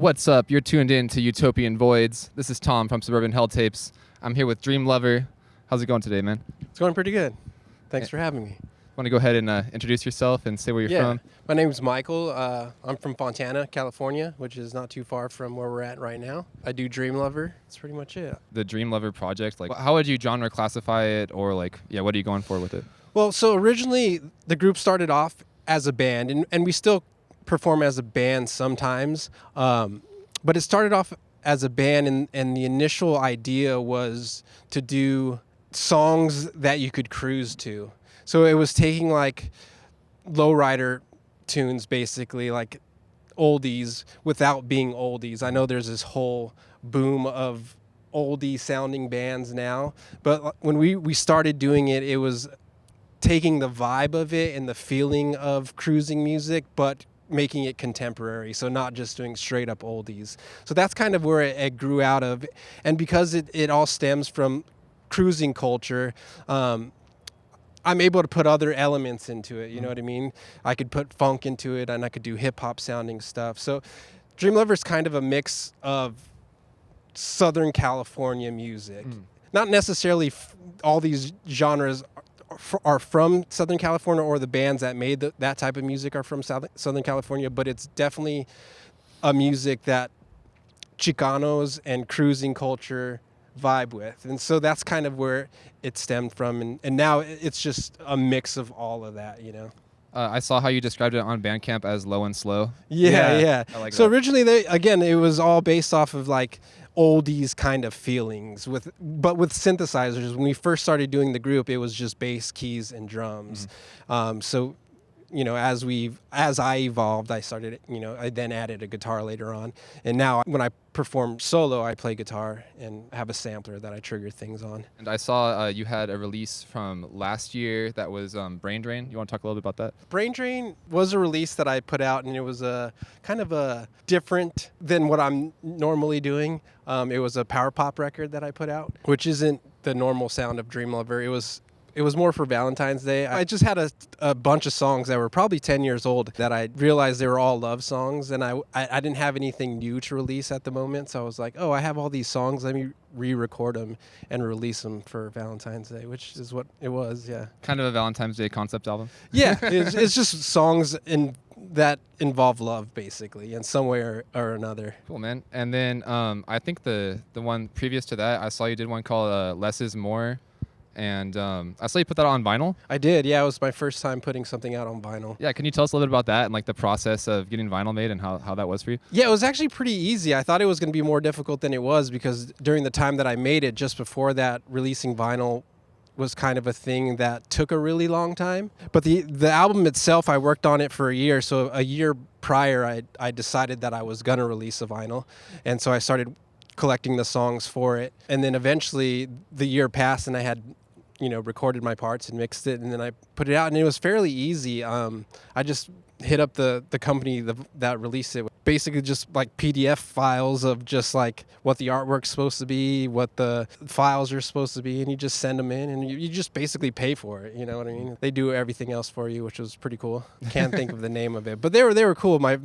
What's up? You're tuned in to Utopian Voids. This is Tom from Suburban Helltapes. I'm here with Dream Lover. How's it going today, man? It's going pretty good. Thanks for having me. Want to go ahead and introduce yourself and say where you're from? My name's Michael. I'm from Fontana, California, which is not too far from where we're at right now. I do Dream Lover. That's pretty much it. The Dream Lover project, like how would you genre classify it, or like, what are you going for with it? Well, so originally the group started off as a band, and we still perform as a band sometimes, but it started off as a band, and the initial idea was to do songs that you could cruise to. So it was taking like lowrider tunes, basically like oldies without being oldies. I know there's this whole boom of oldie sounding bands now, but when we started doing it, it was taking the vibe of it and the feeling of cruising music, but making it contemporary. So not just doing straight up oldies. So that's kind of where it grew out of. And because it all stems from cruising culture, I'm able to put other elements into it, you know what I mean? I could put funk into it, and I could do hip-hop sounding stuff. So Dream Lover is kind of a mix of Southern California music. Not necessarily all these genres are from Southern California, or the bands that made that type of music are from Southern California, but it's definitely a music that Chicanos and cruising culture vibe with. And so that's kind of where it stemmed from, and now it's just a mix of all of that, you know. I saw how you described it on Bandcamp as low and slow. Yeah. I like so that. Originally it was all based off of like oldies kind of feelings but with synthesizers. When we first started doing the group, it was just bass, keys, and drums. So you know, as I evolved, I started, I then added a guitar later on. And now when I perform solo, I play guitar and have a sampler that I trigger things on. And I saw you had a release from last year that was Brain Drain. You want to talk a little bit about that? Brain Drain was a release that I put out, and it was a kind of a different than what I'm normally doing. It was a power pop record that I put out, which isn't the normal sound of Dream Lover. It was more for Valentine's Day. I just had a bunch of songs that were probably 10 years old that I realized they were all love songs, and I didn't have anything new to release at the moment, so I was like, oh, I have all these songs, let me re-record them and release them for Valentine's Day, which is what it was, yeah. Kind of a Valentine's Day concept album? Yeah, it's just songs that involve love, basically, in some way or another. Cool, man. And then I think the one previous to that, I saw you did one called Less is More. And I saw you put that on vinyl. I did, yeah. It was my first time putting something out on vinyl. Yeah, can you tell us a little bit about that and like the process of getting vinyl made and how that was for you? Yeah, it was actually pretty easy. I thought it was going to be more difficult than it was, because during the time that I made it, just before that, releasing vinyl was kind of a thing that took a really long time. But the album itself, I worked on it for a year. So a year prior, I decided that I was going to release a vinyl. And so I started collecting the songs for it. And then eventually the year passed, and I had recorded my parts and mixed it, and then I put it out, and it was fairly easy. I just hit up the company that released it, basically just like PDF files of just like what the artwork's supposed to be, what the files are supposed to be, and you just send them in, and you just basically pay for it, you know what I mean? They do everything else for you, which was pretty cool. Can't think of the name of it, but they were cool. My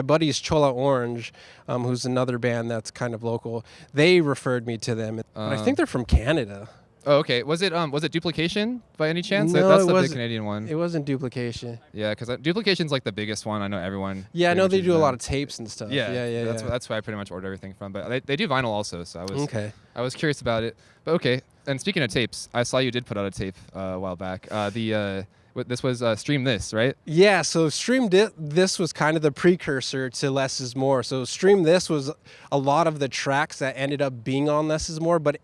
buddies Cholo Orange, who's another band that's kind of local, they referred me to them. But I think they're from Canada. Oh, okay. Was it Duplication by any chance? No, that's the big Canadian one. It wasn't Duplication. Yeah, because Duplication's like the biggest one. I know everyone. Yeah, I know they do a lot of tapes and stuff. Yeah. That's why I pretty much order everything from. But they do vinyl also, so okay. I was curious about it. But okay. And speaking of tapes, I saw you did put out a tape a while back. This was Stream This, right? Yeah, so Stream This was kind of the precursor to Less is More. So Stream This was a lot of the tracks that ended up being on Less is More, but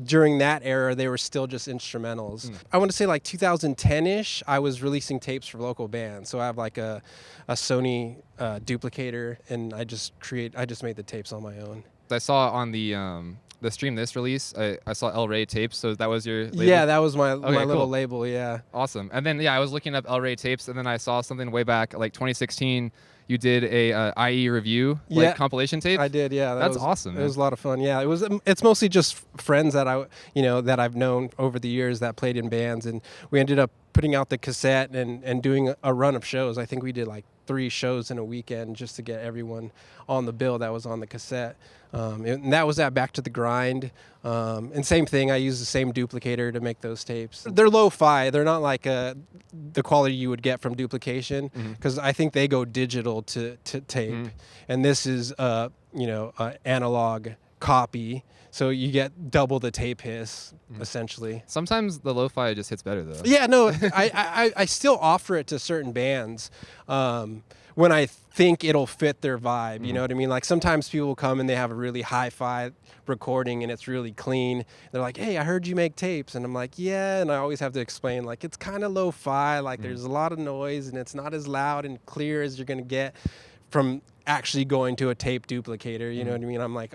during that era, they were still just instrumentals. I want to say like 2010-ish, I was releasing tapes for local bands. So I have like a Sony duplicator, and I just made the tapes on my own. I saw on the Stream This release, I saw El Rey Tapes, so that was your label? Yeah, that was my cool. little label, yeah. Awesome. And then, I was looking up El Rey Tapes, and then I saw something way back, like 2016, you did a IE review compilation tape. I did, yeah. That's awesome. It was a lot of fun. Yeah, it's mostly just friends that that I've known over the years that played in bands, and we ended up putting out the cassette and doing a run of shows. I think we did like 3 shows in a weekend just to get everyone on the bill that was on the cassette. And that was at Back to the Grind. And same thing, I use the same duplicator to make those tapes. They're lo-fi. They're not like the quality you would get from duplication, because I think they go digital to tape. And this is, analog copy. So you get double the tape hiss, essentially. Sometimes the lo-fi just hits better, though. Yeah, no, I still offer it to certain bands when I think it'll fit their vibe. You know what I mean? Like sometimes people will come and they have a really hi-fi recording and it's really clean. They're like, hey, I heard you make tapes. And I'm like, yeah. And I always have to explain, like, it's kind of lo-fi. Like there's a lot of noise and it's not as loud and clear as you're going to get from actually going to a tape duplicator. You know what I mean? I'm like,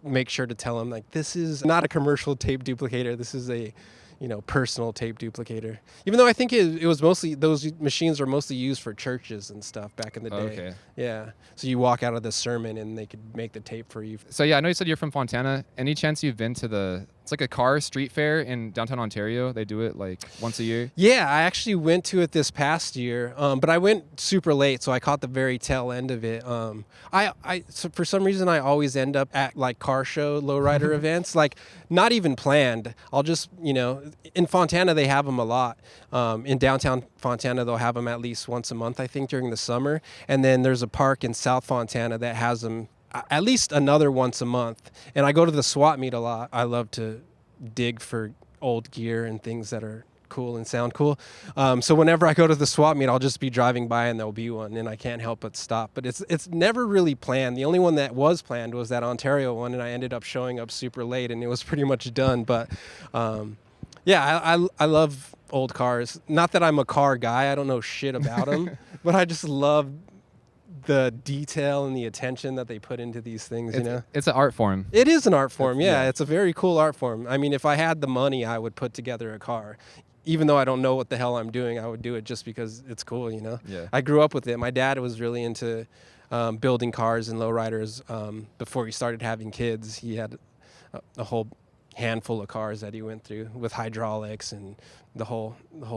make sure to tell them, like, this is not a commercial tape duplicator. This is a, personal tape duplicator. Even though I think it was mostly, those machines are mostly used for churches and stuff back in the day. Okay. Yeah. So you walk out of the sermon and they could make the tape for you. So yeah, I know you said you're from Fontana. Any chance you've been to it's like a car street fair in downtown Ontario? They do it like once a year. Yeah, I actually went to it this past year, but I went super late, so I caught the very tail end of it. So for some reason, I always end up at like car show lowrider events, like not even planned. I'll just, in Fontana, they have them a lot. In downtown Fontana, they'll have them at least once a month, I think, during the summer. And then there's a park in South Fontana that has them at least another once a month. And I go to the swap meet a lot. I love to dig for old gear and things that are cool and sound cool. So whenever I go to the swap meet, I'll just be driving by and there'll be one, and I can't help but stop. But it's never really planned. The only one that was planned was that Ontario one, and I ended up showing up super late, and it was pretty much done. But I love old cars. Not that I'm a car guy. I don't know shit about them, but I just love the detail and the attention that they put into these things, It's an art form. It is an art form, yeah. It's a very cool art form. I mean, if I had the money, I would put together a car. Even though I don't know what the hell I'm doing, I would do it just because it's cool, Yeah. I grew up with it. My dad was really into building cars and lowriders. Before he started having kids, he had a whole handful of cars that he went through with hydraulics and the whole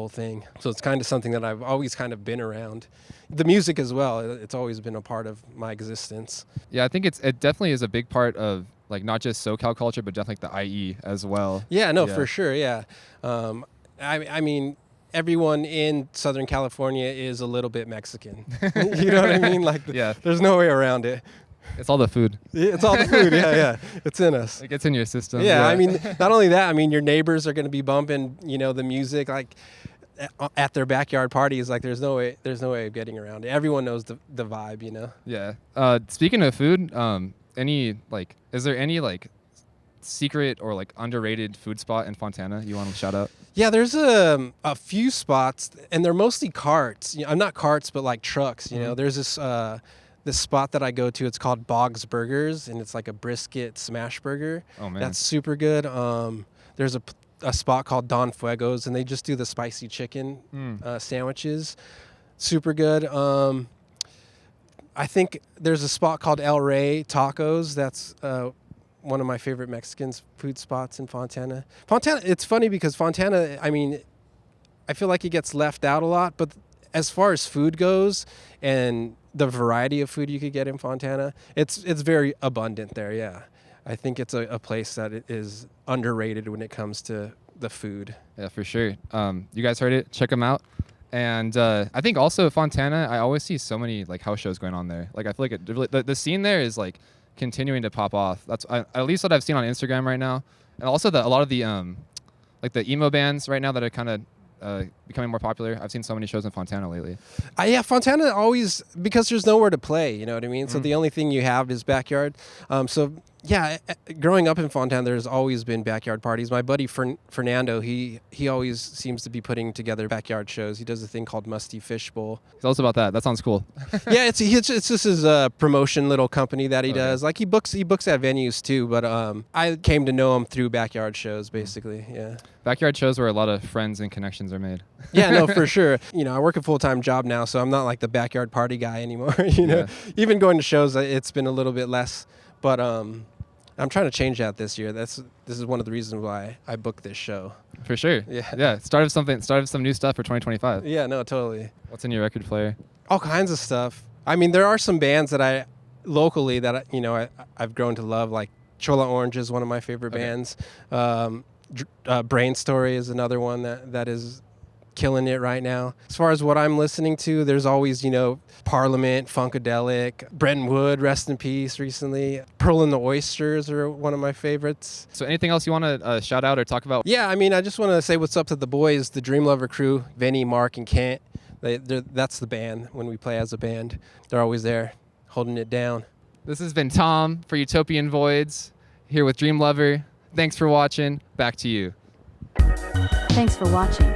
thing. So it's kind of something that I've always kind of been around. The music as well, it's always been a part of my existence. Yeah, I think it definitely is a big part of like not just SoCal culture, but definitely the IE as well. Yeah, no, for sure, yeah. I mean, everyone in Southern California is a little bit Mexican. You know what I mean? Like, there's no way around it. It's all the food. It's all the food, yeah. It's in us. It gets in your system. Yeah, I mean, not only that, I mean, your neighbors are going to be bumping, the music, like, at their backyard parties. Like, there's no way of getting around it. Everyone knows the vibe, Yeah. Speaking of food, is there any, like, secret or, like, underrated food spot in Fontana you want to shout out? Yeah, there's a few spots, and they're mostly carts. Not carts, but, like, trucks, There's this spot that I go to. It's called Boggs Burgers, and it's like a brisket smash burger. Oh, man. That's super good. There's a spot called Don Fuego's, and they just do the spicy chicken sandwiches. Super good. I think there's a spot called El Rey Tacos. That's one of my favorite Mexican food spots in Fontana. It's funny because Fontana, I mean, I feel like it gets left out a lot, but as far as food goes and the variety of food you could get in Fontana, it's very abundant there, yeah. I think it's a place that is underrated when it comes to the food. Yeah, for sure. You guys heard it. Check them out. And I think also Fontana, I always see so many like house shows going on there. Like I feel like the scene there is like continuing to pop off. That's at least what I've seen on Instagram right now. And also a lot of the like the emo bands right now that are kind of becoming more popular. I've seen so many shows in Fontana lately. Yeah, Fontana always, because there's nowhere to play, you know what I mean? So the only thing you have is backyard. So yeah, growing up in Fontana, there's always been backyard parties. My buddy Fernando, he always seems to be putting together backyard shows. He does a thing called Musty Fish Bowl. Tell us about that. That sounds cool. Yeah, it's just his promotion little company that he does. Like he books at venues too, but I came to know him through backyard shows, basically. Yeah. Backyard shows where a lot of friends and connections are made. Yeah, no, for sure. I work a full-time job now, so I'm not like the backyard party guy anymore. Even going to shows, it's been a little bit less. But I'm trying to change that this year. This is one of the reasons why I booked this show. For sure. Yeah. Start of some new stuff for 2025. Yeah, no, totally. What's in your record player? All kinds of stuff. I mean, there are some bands that I've grown to love, like Cholo Orange is one of my favorite bands. Brain Story is another one that is killing it right now. As far as what I'm listening to, there's always, Parliament, Funkadelic, Brentwood, rest in peace recently. Pearl and the Oysters are one of my favorites. So anything else you want to shout out or talk about? Yeah, I mean, I just want to say what's up to the boys, the Dream Lover crew, Vinny, Mark, and Kent. That's the band when we play as a band. They're always there holding it down. This has been Tom for Utopian Voids, here with Dream Lover. Thanks for watching. Back to you. Thanks for watching.